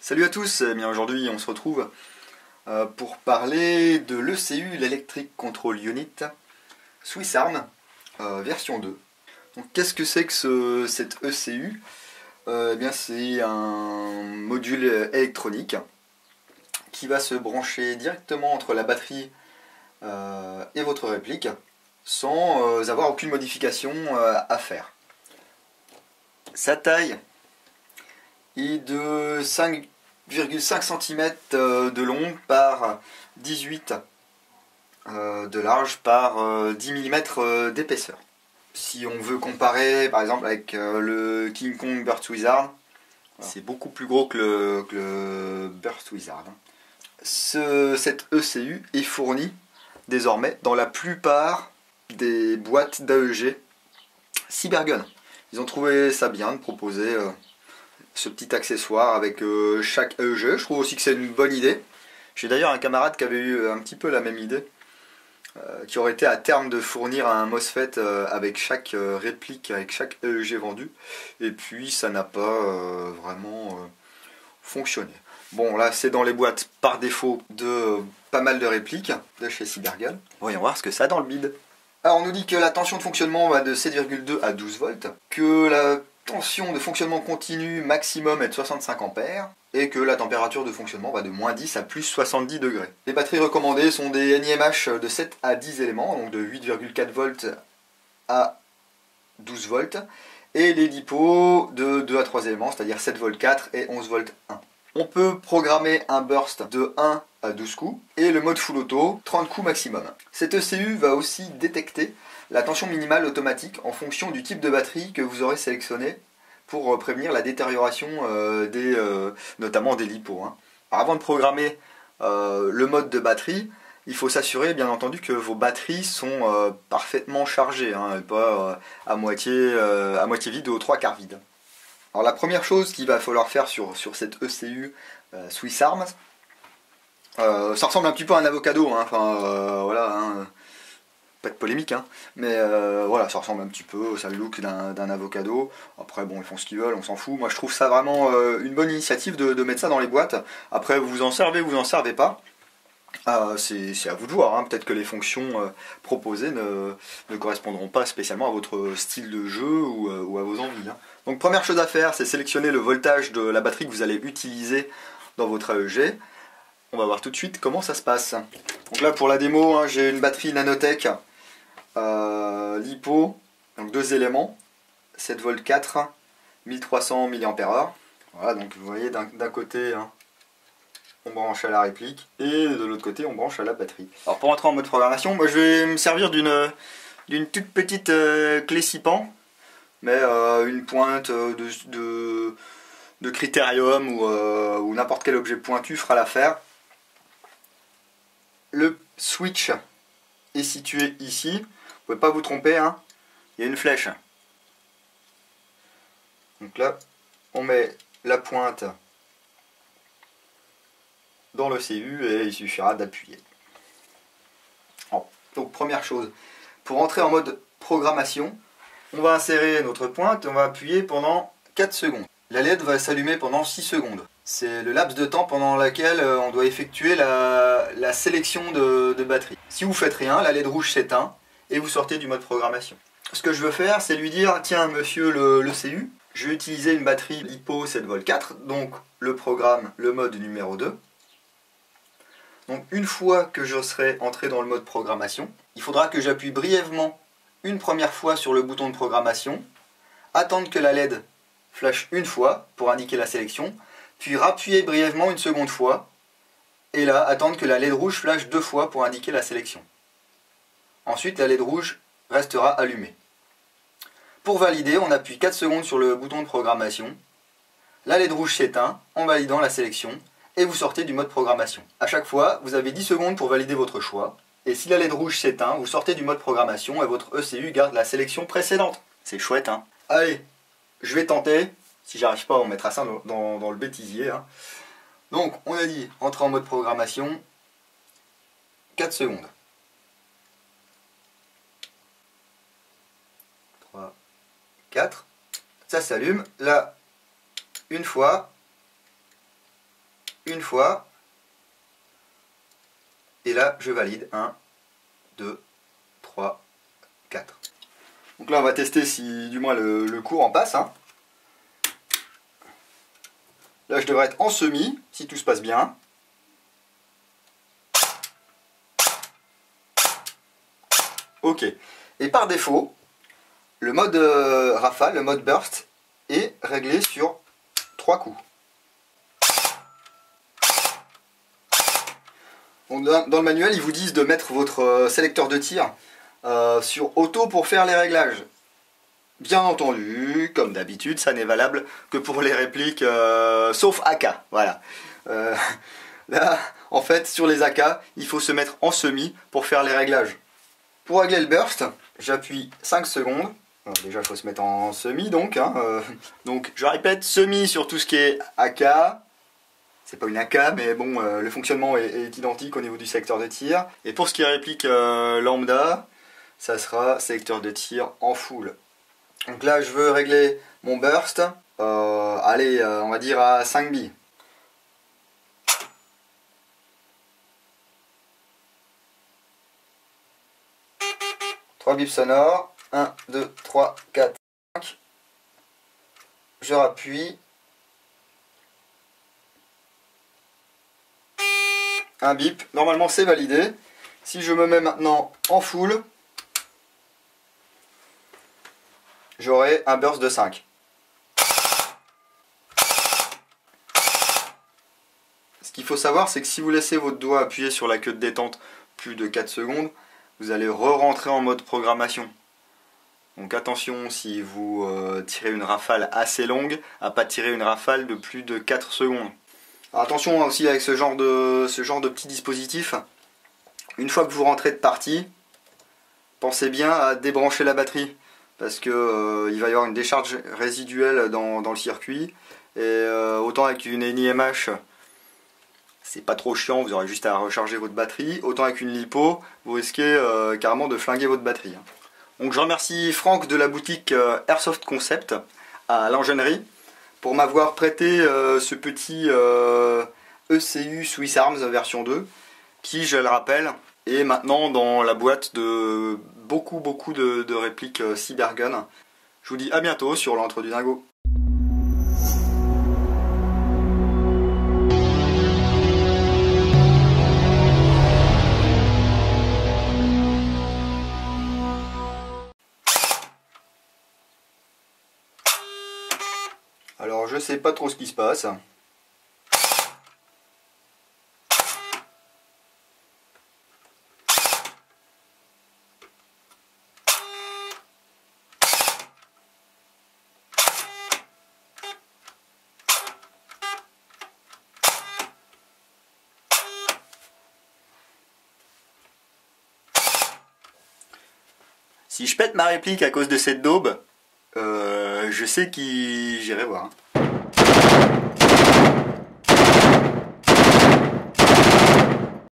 Salut à tous, eh bien aujourd'hui on se retrouve pour parler de l'ECU, l'Electric Control Unit Swiss Arm version 2. Donc qu'est-ce que c'est que cette ECU? Eh bien c'est un module électronique qui va se brancher directement entre la batterie et votre réplique sans avoir aucune modification à faire. Sa taille est de 5,5 cm de long par 18 de large par 10 mm d'épaisseur. Si on veut comparer par exemple avec le King Kong Burst Wizard, c'est beaucoup plus gros que le Burst Wizard. Cette ECU est fournie désormais dans la plupart des boîtes d'AEG Cybergun. Ils ont trouvé ça bien de proposer ce petit accessoire avec chaque AEG. Je trouve aussi que c'est une bonne idée. J'ai d'ailleurs un camarade qui avait eu un petit peu la même idée, qui aurait été à terme de fournir un MOSFET avec chaque réplique, avec chaque AEG vendu, et puis ça n'a pas vraiment fonctionné. Bon, là c'est dans les boîtes par défaut de pas mal de répliques de chez Cybergun. Voyons voir ce que ça a dans le bide. Alors on nous dit que la tension de fonctionnement va de 7,2 à 12 volts, que la tension de fonctionnement continu maximum est de 65 ampères et que la température de fonctionnement va de moins 10 à plus 70 degrés. Les batteries recommandées sont des NiMH de 7 à 10 éléments, donc de 8,4 volts à 12 volts, et les LiPo de 2 à 3 éléments, c'est-à-dire 7 volts 4 et 11 volts 1. On peut programmer un burst de 1 à 12 coups et le mode full auto, 30 coups maximum. Cette ECU va aussi détecter la tension minimale automatique en fonction du type de batterie que vous aurez sélectionné pour prévenir la détérioration notamment des LiPo. Alors avant de programmer le mode de batterie, il faut s'assurer bien entendu que vos batteries sont parfaitement chargées, et pas à moitié vide ou aux 3/4 vide. Alors la première chose qu'il va falloir faire sur cette ECU Swiss Arm, ça ressemble un petit peu à un avocado, voilà, pas de polémique, mais voilà, ça ressemble un petit peu, ça a le look d'un avocado. Après bon, ils font ce qu'ils veulent, on s'en fout. Moi je trouve ça vraiment une bonne initiative de mettre ça dans les boîtes. Après vous en servez, vous en servez pas. C'est à vous de voir, peut-être que les fonctions proposées ne correspondront pas spécialement à votre style de jeu ou à vos envies. Donc première chose à faire, c'est sélectionner le voltage de la batterie que vous allez utiliser dans votre AEG. On va voir tout de suite comment ça se passe. Donc là pour la démo, j'ai une batterie Nanotech LiPo, donc 2 éléments, 7 volts 4, 1300 mAh. Voilà, donc vous voyez d'un côté on branche à la réplique et de l'autre côté on branche à la batterie. Alors pour entrer en mode programmation, moi je vais me servir d'une toute petite clé 6 pans, mais une pointe de critérium ou n'importe quel objet pointu fera l'affaire. Le switch est situé ici, vous ne pouvez pas vous tromper, il y a une flèche. Donc là on met la pointe dans l'ECU et il suffira d'appuyer. Donc première chose, pour entrer en mode programmation, on va insérer notre pointe et on va appuyer pendant 4 secondes. La LED va s'allumer pendant 6 secondes. C'est le laps de temps pendant lequel on doit effectuer la sélection de batterie. Si vous faites rien, la LED rouge s'éteint et vous sortez du mode programmation. Ce que je veux faire, c'est lui dire, tiens monsieur l'ECU, je vais utiliser une batterie LiPo 7 volts 4, donc le programme, le mode numéro 2. Donc une fois que je serai entré dans le mode programmation, il faudra que j'appuie brièvement une première fois sur le bouton de programmation, attendre que la LED flash une fois pour indiquer la sélection, puis rappuyer brièvement une seconde fois, et là attendre que la LED rouge flash 2 fois pour indiquer la sélection. Ensuite la LED rouge restera allumée. Pour valider, on appuie 4 secondes sur le bouton de programmation, la LED rouge s'éteint en validant la sélection, et vous sortez du mode programmation. A chaque fois, vous avez 10 secondes pour valider votre choix, et si la LED rouge s'éteint, vous sortez du mode programmation et votre ECU garde la sélection précédente. C'est chouette, Allez, je vais tenter. Si j'arrive pas, on mettra ça dans le bêtisier. Donc, on a dit, entrer en mode programmation, 4 secondes. 3, 4. Ça s'allume. Là, une fois, une fois. Et là, je valide. 1, 2, 3, 4. Donc là, on va tester si du moins le courant passe. Hein. Là, je devrais être en semi, si tout se passe bien. Ok. Et par défaut, le mode rafale, le mode burst, est réglé sur 3 coups. Donc, dans le manuel, ils vous disent de mettre votre sélecteur de tir sur auto pour faire les réglages. Bien entendu, comme d'habitude, ça n'est valable que pour les répliques, sauf AK. Voilà. Là, en fait, sur les AK, il faut se mettre en semi pour faire les réglages. Pour régler le burst, j'appuie 5 secondes. Alors déjà, il faut se mettre en semi, donc. Hein, donc, je répète, semi sur tout ce qui est AK. C'est pas une AK, mais bon, le fonctionnement est identique au niveau du sélecteur de tir. Et pour ce qui est réplique lambda, ça sera sélecteur de tir en full. Donc là, je veux régler mon burst, allez, on va dire à 5 billes. Trois bips sonores, 1, 2, 3, 4, 5. Je rappuie. Un bip, normalement c'est validé. Si je me mets maintenant en full, j'aurai un burst de 5. Ce qu'il faut savoir, c'est que si vous laissez votre doigt appuyé sur la queue de détente plus de 4 secondes, vous allez re-rentrer en mode programmation. Donc attention, si vous tirez une rafale assez longue, à pas tirer une rafale de plus de 4 secondes. Alors attention aussi avec ce genre de petit dispositif. Une fois que vous rentrez de partie, pensez bien à débrancher la batterie. Parce que il va y avoir une décharge résiduelle dans le circuit. Et autant avec une NIMH, c'est pas trop chiant, vous aurez juste à recharger votre batterie. Autant avec une LiPo, vous risquez carrément de flinguer votre batterie. Donc je remercie Franck de la boutique Airsoft Concept à l'Ingénierie pour m'avoir prêté ce petit ECU Swiss Arms version 2 qui, je le rappelle, est maintenant dans la boîte de beaucoup de répliques Cybergun. Je vous dis à bientôt sur l'Antre du Dingo. Alors je sais pas trop ce qui se passe. Si je pète ma réplique à cause de cette daube, je sais qui j'irai voir.